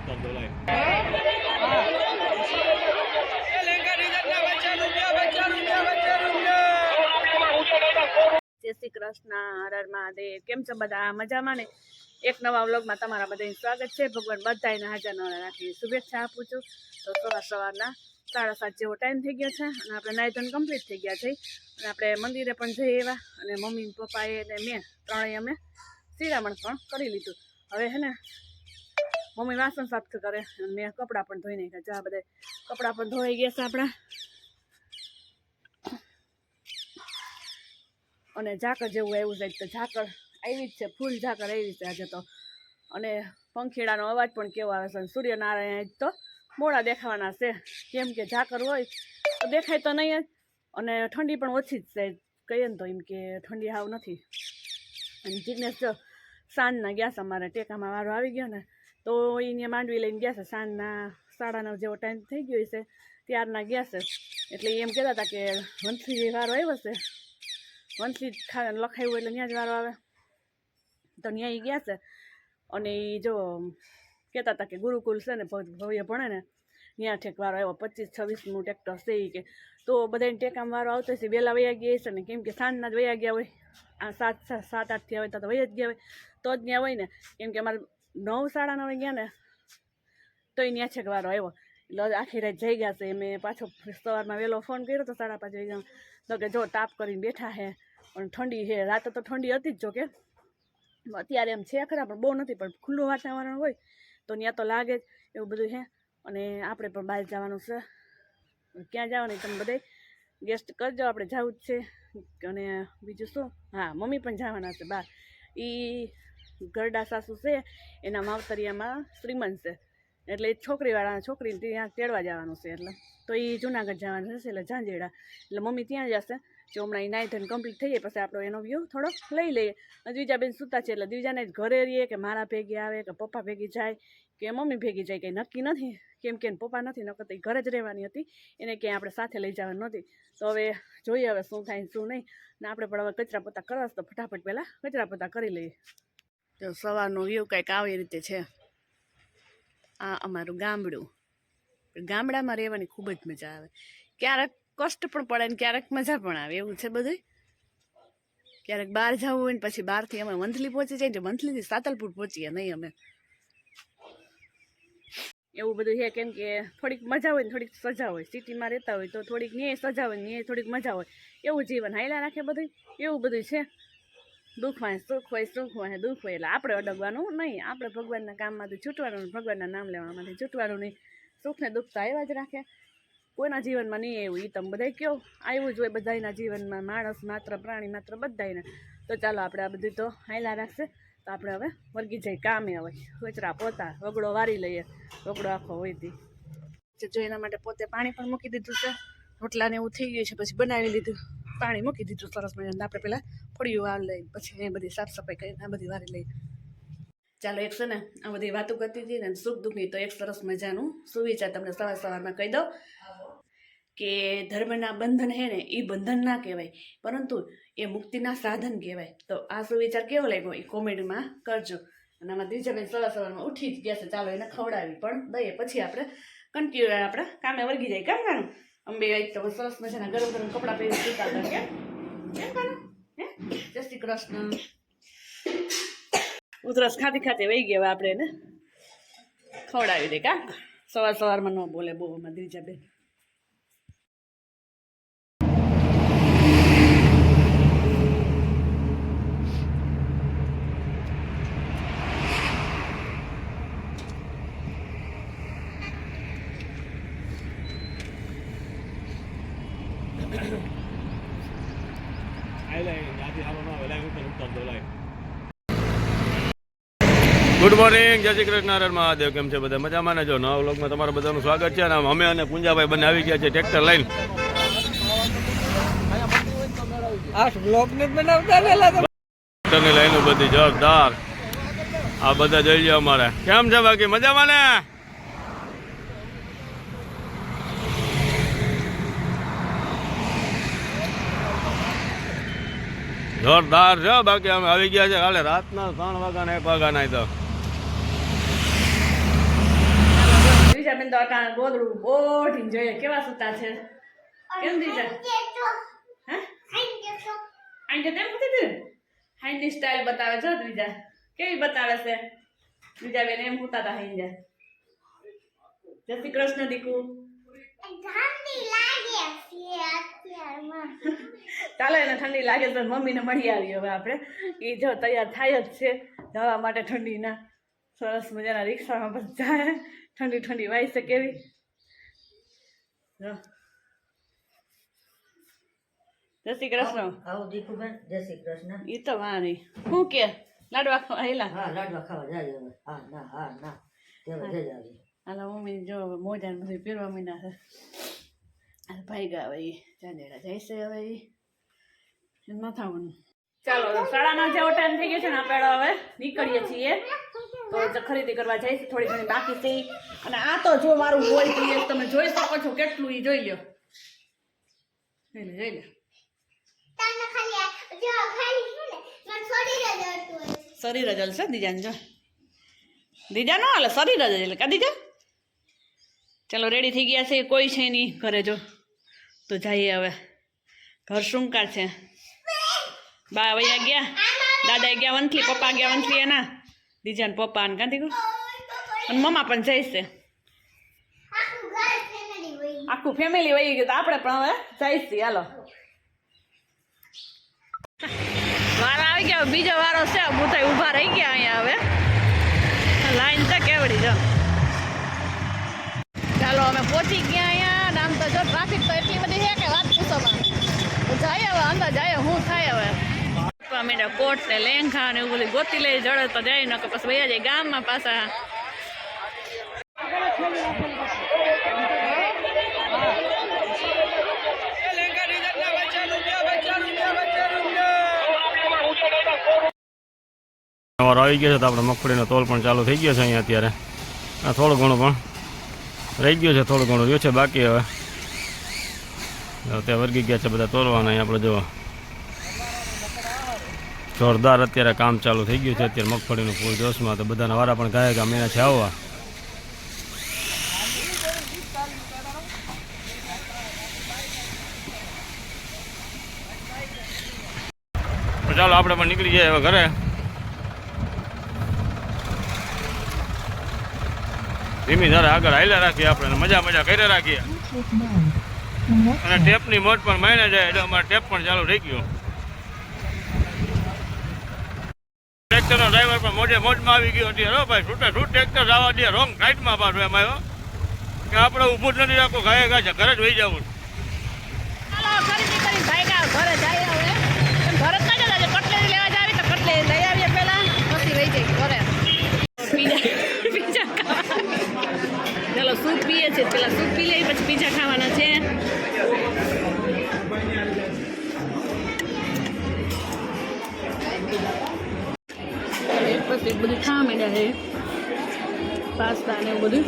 જય શ્રી કૃષ્ણ, હર હર મહાદેવ। કેમ છો બધા? મજામાં ને? એક નવા વ્લોગમાં તમારા બધાનું સ્વાગત છે। ભગવાન બધાને હાજર નવરા રાખી શુભેચ્છા આપું છું। તો સવારના 7:30 જેવો ટાઈમ થઈ ગયો છે અને આપણે નાઈ ધોઈને કમ્પ્લીટ થઈ ગયા છે અને આપણે મંદિરે પણ જઈ આવ્યા અને મમ્મી પપ્પાએ અને મેં ત્રણેય અમે શિરામણ પણ કરી લીધું। હવે હે ને મમ્મી વાસણ સાફ કરે અને મેં કપડાં પણ ધોઈ નાખ્યા। જા બધા કપડાં પણ ધોઈ ગયા છે આપણા અને ઝાકળ જેવું આવ્યું છે તો ઝાકળ આવી જ છે, ફૂલ ઝાકળ આવી છે આજે તો। અને પંખીડાનો અવાજ પણ કેવો આવે છે। સૂર્યનારાયણ તો મોડા દેખાવાના છે કેમ કે ઝાકળ હોય તો દેખાય તો નહીં જ અને ઠંડી પણ ઓછી જ છે કહીએ ને તો એમ કે ઠંડી હાવ નથી। અને જિગ્નેશ જો સાંજના ગયા છે, અમારે ટેકામાં વારો આવી ગયો ને તો એને માંડવી લઈને ગયા છે। સાંજના 9:30 જેવો ટાઈમ થઈ ગયો છે ત્યારના ગયા છે। એટલે એમ કહેતા હતા કે વંથલી વારો આવ્યો છે, વંથલી લખાયું એટલે ત્યાં જ વારો આવે તો ત્યાં ગયા છે। અને એ જો કહેતા હતા કે ગુરુકુલ છે ને ભવ્ય ભણે ને ત્યાં ઠેક વારો આવ્યો, 25-26નું ટ્રેક્ટર છે એ કે તો બધાને ટેકામાં વારો આવતો છે। વહેલા વયા ગયા છે ને કેમ કે સાંજના જ વયા ગયા હોય, આ 7-8 હોય તો વયા જ ગયા હોય તો જ ત્યાં હોય ને કેમ કે અમારે 9-9:30 ગયા ને તો એ ત્યાં છેક વારો આવ્યો। એટલે આખી રાત જઈ ગયા છે। મેં પાછો સવારમાં વહેલો ફોન કર્યો તો 5:30 વાગ્યા તો કે જો તાપ કરીને બેઠા છે પણ ઠંડી છે। રાતે તો ઠંડી હતી જ જો કે અત્યારે એમ છે ખરા પણ બહુ નથી, પણ ખુલ્લું વાતાવરણ હોય તો ત્યાં તો લાગે જ એવું બધું છે। અને આપણે પણ બહાર જવાનું છે, ક્યાં જવાનું તમે બધા ગેસ્ટ કરજો, આપણે જવું જ છે। અને બીજું શું, હા મમ્મી પણ જવાના છે બહાર। એ ગરડા સાસુ છે એના માવતરિયામાં શ્રીમંત છે એટલે એ છોકરીને ત્યાં તેડવા જવાનું છે। એટલે તો એ જુનાગઢ જવાનું છે એટલે ઝાંઝેડા, એટલે મમ્મી ત્યાં જશે। જો હમણાં એ નાઈ ધોઈને કમ્પ્લીટ થઈ જાય પછી આપણો એનો વ્યૂ થોડો લઈ લઈએ। દ્વિજાબેન સૂતા છે એટલે દ્વિજાને જ ઘરે રહીએ કે મારા ભેગી આવે કે પપ્પા ભેગી જાય કે મમ્મી ભેગી જાય કંઈ નક્કી નથી કેમ કે પપ્પા નથી નકર તો ઘરે જ રહેવાની હતી, એને ક્યાંય આપણે સાથે લઈ જવાની નહોતી। તો હવે જોઈએ હવે શું થાય શું નહીં ને આપણે પણ હવે કચરા પોતા કરવા તો ફટાફટ પહેલાં કચરા પોતા કરી લઈએ। તો સવારનો વ્યૂ કંઈક આવી રીતે છે। આ અમારું ગામડું, ગામડામાં રહેવાની ખૂબ જ મજા આવે, ક્યારેક કષ્ટ પણ પડે ને ક્યારેક મજા પણ આવે એવું છે બધું। ક્યારેક બહાર જવું હોય ને પછી બહારથી અમે વંથલી પહોંચી જાય ને વંથલીથી સાતલપુર પહોંચીએ નહીં અમે, એવું બધું છે કેમ કે થોડીક મજા હોય ને થોડીક સજા હોય। સિટીમાં રહેતા હોય તો થોડીક ન્યાય સજા હોય ને થોડીક મજા હોય, એવું જીવન હાલ્યા રાખે બધું એવું બધું છે। દુઃખ હોય સુખ હોય, સુખ હોય દુઃખ હોય, એટલે આપણે અડગવાનું નહીં, આપણે ભગવાનના કામમાંથી છૂટવાનું, ભગવાનના નામ લેવામાંથી છૂટવાનું નહીં। સુખ ને દુઃખ તો આવ્યા જ રાખે, કોઈના જીવનમાં નહીં એવું, એ તમે બધા કહો આવ્યું જ હોય બધાના જીવનમાં, માણસ માત્ર પ્રાણી માત્ર બધાને। તો ચાલો આપણે આ બધું તો હાલ્યા રાખશે તો આપણે હવે વર્ગી જઈ કામે, હવે કચરા પોતા વગડો વારી લઈએ, વગડો આખો હોય તે જો એના માટે પોતે પાણી પણ મૂકી દીધું છે, રોટલાને એવું થઈ ગયું છે પછી બનાવી લીધું, પાણી મૂકી દીધું સરસ મજાનું। આપણે પહેલાં ફળિયું વાળી લઈએ પછી એ બધી સાફ સફાઈ કરીને આ બધી વારી લઈએ। ચાલો એક છે ને આ બધી વાતો કરતી હતી ને સુખ દુઃખની તો એક સરસ મજાનું સુવિચાર તમને સવારમાં કહી દઉં કે ધર્મના બંધન છે ને એ બંધન ના કહેવાય પરંતુ એ મુક્તિના સાધન કહેવાય। તો આ સુવિચાર કેવો લાગ્યો એ કોમેન્ટમાં કરજો। અને આમાં દ્વિજાબેન સવારમાં ઉઠી જ ગયા છે, ચાલો એને ખવડાવી પણ દઈએ પછી આપણે કન્ટિન્યુ આપણે કામે વર્ગી જાય। કેમ કાનું અંબે એક તો સરસ મજાના ગરમ ગરમ કપડાં પહેરી સુતા હતા કેમ કાનું હે? જય શ્રી કૃષ્ણ। ઉધરસ ખાતી વહી ગયા આપણે એને ખવડાવી દે કા, સવારમાં ન બોલે બહુ અમારે દ્વિજાબેન। ગુડ મોર્નિંગ, જય શ્રી કૃષ્ણ, હર મહાદેવ। કેમ છે બધા મજામાં ને? જો નવા વ્લોગમાં તમારા બધાનું સ્વાગત છે। અને અમે અને પુંજાભાઈ બંને આવી ગયા છે ટ્રેક્ટર લઈને। ટ્રેક્ટરની લાઈનો બધી જોરદાર, આ બધા જોઈ લો અમારે કેમ છે બાકી મજામાં ને? જોરદાર છે બાકી અમે આવી ગયા છે કાલે રાતના 3 વાગ્યા ને 1 વાગ્યા ના તો દીજા બેન તો અટાણ ગોદડું બોઢીને જોઈએ કેવા સૂતા છે કેમ દીજા હે આઈ તેમ કીધું હાઈની સ્ટાઇલ બતાવે છો દીજા કેવી બતાવે છે દીજા બેન એમ સૂતા હતા હાઈ જય શ્રી કૃષ્ણ દીકુ ચાલો એને ઠંડી લાગે તો મમ્મીને મળી આવી હવે આપણે એ જો તૈયાર થાય જ છે જવા માટે ઠંડીના સરસ મજાના રિક્ષામાં બસ જાય ઠંડી ઠંડી વાય છે કેવી જય શ્રી કૃષ્ણ આવું દીકુબેન જય શ્રી કૃષ્ણ એ તો વાણી શું કે લાડવા ખાવા હા લાડવા ખાવા જાય હવે હા ના તેવા જઈ આવી આલા મમ્મી જો મોજા ને બધું પહેરવા મીના છે ભાઈ ગયા હવે ચાંદેડા જાય છે હવે ન થવાનું ચાલો 9:30 જેવો ટાઈમ થઈ ગયો છે ને આપણે હવે નીકળીએ છીએ તો ખરીદી કરવા જઈશ થોડી ઘણી બાકી છે અને આ તો જો મારું હોય તમે જોઈ શકો છો કેટલું ઈ જોઈ લ્યો જોઈ લો શરીર જ હલશે દીજાને જો દીજા નો હાલે શરીર જ એટલે કા દીજા ચાલો રેડી થઈ ગયા છે કોઈ છે નહીં ઘરે જો તો જઈએ હવે ઘર શૃંગાર છે બા વૈયા ગયા દાદા ગયા વંથલી પપ્પા ગયા વંથલી એના દીજા ને પપ્પા ને કાંધી અને મમ્મા પણ જઈશે આખું ફેમિલી વહી ગયું તો આપણે પણ હવે જઈશી હાલો વારો આવી ગયા બીજો વારો છે બધા ઊભા રહી ગયા અહીંયા હવે લાઈન છે કેવડી જો ચાલો અમે પહોંચી ગયા અહીંયા નામ તો જો ટ્રાફિક તો એટલી બધી છે કે વાત પૂછોમાં તો જાય હવે અંદર જાય શું થાય હવે મેં કોટ ને લેંઘા ને એવું બધું ગોતી લઈ જડે તો જાય ને પછી વયા જાય ગામમાં પાછા સવાર આવી ગયા છે તો આપણે મગફળીનો તોલ પણ ચાલુ થઈ ગયો છે અહીંયા અત્યારે આ થોડું ઘણું પણ રહી ગયું છે થોડું ઘણું રહ્યું છે બાકી હવે ત્યાં વર્ગી ગયા છે બધા તોલવાના અહીં આપણે જો જોરદાર અત્યારે કામ ચાલુ થઈ ગયું છે અત્યારે મગફળીનું ફૂલ જોશમાં તો બધાના વારા પણ ગાય ગામીના છે આવવા ચાલો આપણે પણ નીકળી જઈએ હવે ઘરે ધીમી ધારે આગળ હાલ્યા રાખીએ આપણે મજા કરી રાખીએ અને ટેપની મોજ પણ માયને જાય એટલે અમારે ટેપ પણ ચાલુ થઈ ગયું ટ્રેક્ટરનો ડ્રાઈવર પણ મોજમાં આવી ગયો અત્યારે હો ભાઈ છૂટે છૂટ ટ્રેક્ટર જવા દે રોંગ સાઈડમાં પાછું એમ આવ્યો કે આપણે ઊભું જ નથી રાખવું ઘરે ઘરે જ વહી જવું ચાલો સૂપ પીએ છે પેલા સૂપ પી લઈએ પછી પીઝા ખાવાના છે પછી બધું ખાવા માંડ્યા છે પાસ્તા ને એવું બધું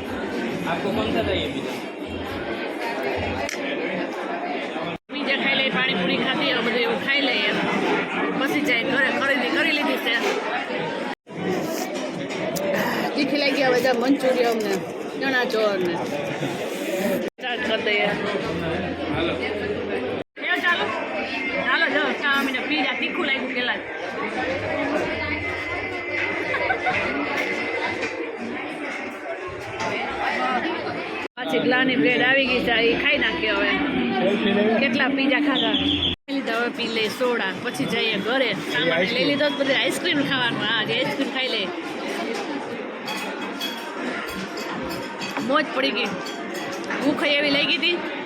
પીઝા ખાઈ લઈએ પાણીપુરી ખાધી એવું બધું એવું ખાઈ લઈએ પછી જાય ઘરે ખરીદી કરી લીધી છે તીખી લાગી હવે જ્યાં મંચુરિયન ને ચણા ચોર ને સ્ટાર્ટ કરી દઈએ ચાલો ચાલો જો ખાવા પીઝા તીખું લાગ્યું પેલા પાછી ગ્લાની બ્રેડ આવી ગઈ છે એ ખાઈ નાખીએ હવે કેટલા પીઝા ખાધા લીધા હવે પી લે સોડા પછી જઈએ ઘરે સામાન લઈ લીધો બધે આઈસ્ક્રીમ ખાવાનું હા આઈસ્ક્રીમ ખાઈ લે મોજ પડી ગઈ ભૂખ એવી લઈ ગઈ હતી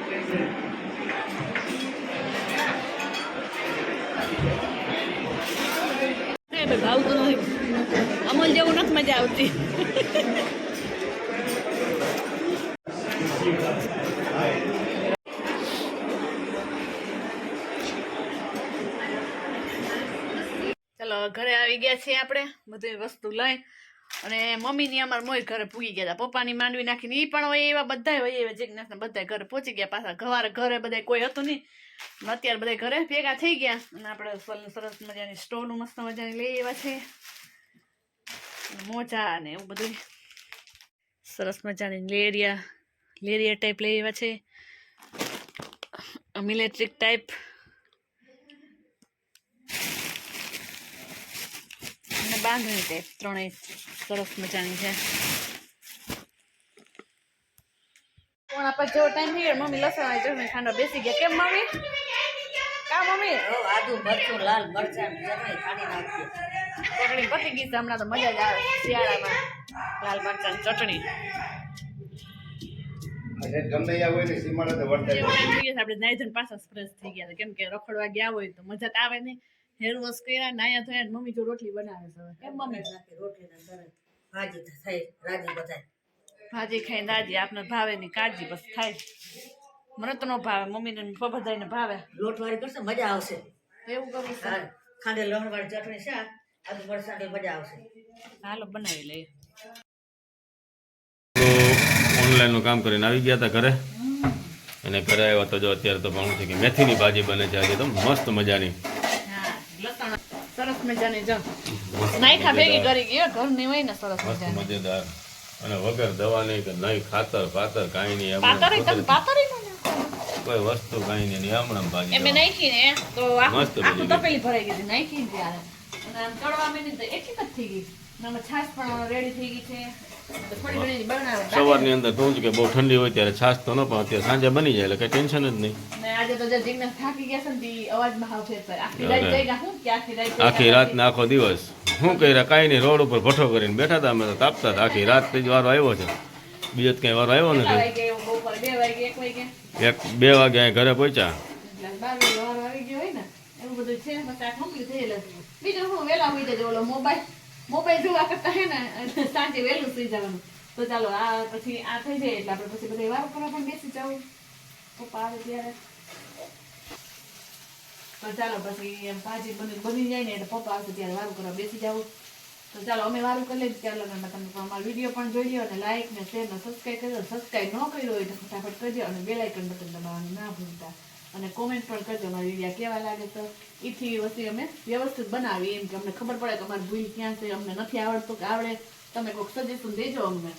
ભાવતું નથી અમલ જેવું નથી મજા આવતી ચલો ઘરે આવી ગયા છીએ આપણે બધી વસ્તુ લઈ અને મમ્મીની અમારે મોય ઘરે પૂગી ગયા હતા પપ્પાની માંડવી નાખીને એ પણ હોય એવા બધા હોય એવા જિજ્ઞાસના બધા ઘરે પહોંચી ગયા પાછા ઘરે બધા કોઈ હતું નહીં અત્યારે બધા ઘરે ભેગા થઈ ગયા અને આપણે સરસ મજાની સ્ટોલ મસ્ત મજાની લઈ એવા છે મોજા ને એવું બધું સરસ મજાની લેરિયા ટાઈપ લઈ આવ્યા છે, મિલેટ્રિક ટાઈપ અને બાંધણી ટાઈપ, ત્રણેય સરસ મજાની છે. પણ આપણે જેવો ટાઈમ થઈ ગયો મમ્મી લસણ વાળી ચટણી ખાંડવા બેસી ગયા. કેમ મમ્મી? કા મમ્મી? આદુ મરચું લાલ મરચાં ચટણી ખાડી નાખીએ. ચટણી પતી ગઈ છે હમણાં તો મજા જ આવે શિયાળામાં લાલ મરચાંની ચટણી. ગમે હોય ને સીમાડે તો વર્તે જેવો ટાઈમ થઈ ગયો છે આપણે નાઈ ધોઈને પાછા ફ્રેશ થઈ ગયા છે, કેમ કે રખડવા ગયા હોય તો મજા તો આવે નહીં. હેર વોશ કર્યા, નાયા ધોયા ને મમ્મી જો રોટલી બનાવે છે હવે. કેમ મમ્મી? રોટલી ને સરસ ભાજી થઈ રાજી બધાય. ભાજી ખાઈને દાદી આપને ભાવે ની કાળજી બસ થાય. મને તો ન ભાવે, મમ્મીને બધાને ભાવે. લોટવાળી કરશે મજા આવશે. તો એવું કરવું છે. હા ખાંડે લસણવાળી ચટણી છે આદુ મરચાં મજા આવશે. હાલો બનાવી લઈએ. ઓનલાઈન નું કામ કરીને આવી ગયા હતા ઘરે, અને ઘરે આવ્યા તો જો અત્યારે તો પણ છે કે મેથીની ભાજી બને છે આજે તો મસ્ત મજાની. હા લસણ સરસ મજાની જો નાયખા ભેગી કરી ગઈ ઘરની હોય ને સરસ મસ્ત મજાની. મજેદાર, અને વગર દવા નહીં કે નહીં ખાતર કાંઈ નહીં, પાતળી તમે પાતળી ન કોઈ વસ્તુ કાંઈ નહીં, હમણાં ભાજી એમે નાખીને તો મસ્ત બની આખું ગઈ. તપેલી ભરાઈ ગઈ હતી નાખીને ત્યારે, અને આમ તળવા માંડી તો એક જ થઈ ગઈ. અને આમાં છાશ પણ રેડી થઈ ગઈ છે, તો થોડી ઘણી બનાવે. સવારની અંદર કહું છું કે બહુ ઠંડી હોય ત્યારે છાશ તો ન, પણ અત્યારે સાંજે બની જાય એટલે કઈ ટેન્શન જ નહીં. અને આજે તો જે જીજ્ઞાસ થાકી ગયા છે ને તે અવાજમાં હાવ ફેર થાય. આખી રાત જઈ ગયા હું કે આખી રાત આખી રાત ને આખો દિવસ શું કર્યા કાંઈ નહીં, રોડ ઉપર ભઠ્ઠો કરીને બેઠા હતા અમે તો તાપતા હતા. આખી રાત જ વારો આવ્યો છે, બીજો કઈ વારો આવ્યો કેટલા નથી. વાગે એવું બપોરે 2 વાગે 1 વાગે 1-2 વાગે અહીં ઘરે પહોંચ્યા. એટલે 12 વાગે વારો આવી ગયો હોય ને એવું બધું છે. પછી આ કમ્પ્લીટ થયેલ હતું. બીજું હું વહેલા હોઈ જજો ઓલો મોબાઈલ જોવા કરતા હે ને સાંજે વહેલું સુઈ જવાનું. તો ચાલો આ પછી આ થઈ જાય એટલે આપણે પછી બધા વાર કરવા પણ બેસી જવું પપ્પા આવે ત્યારે. તો ચાલો પછી એમ ભાજી બની જાય ને એટલે પપ્પા આવશે ત્યારે વારું કરવા બેસી જવું. તો ચાલો અમે વારું કરી લઈએ ત્યારે લગ્નમાં તમે અમારો વિડીયો પણ જોઈ લો, અને લાઈક ને શેર ને સબસ્ક્રાઈબ કરજો. સબસ્ક્રાઈબ ન કર્યો હોય તો ફટાફટ કરજો, અને બેલ આઇકન બટન દબાવવાનું ના ભૂલતા, અને કોમેન્ટ પણ કરજો અમારા વિડીયો કેવા લાગે. તો એથી વસ્તુ અમે વ્યવસ્થિત બનાવી એમ કે અમને ખબર પડે કે અમારી ભૂલ ક્યાં છે, અમને નથી આવડતું કે આવડે, તમે કોઈક સજેશન દેજો અમને.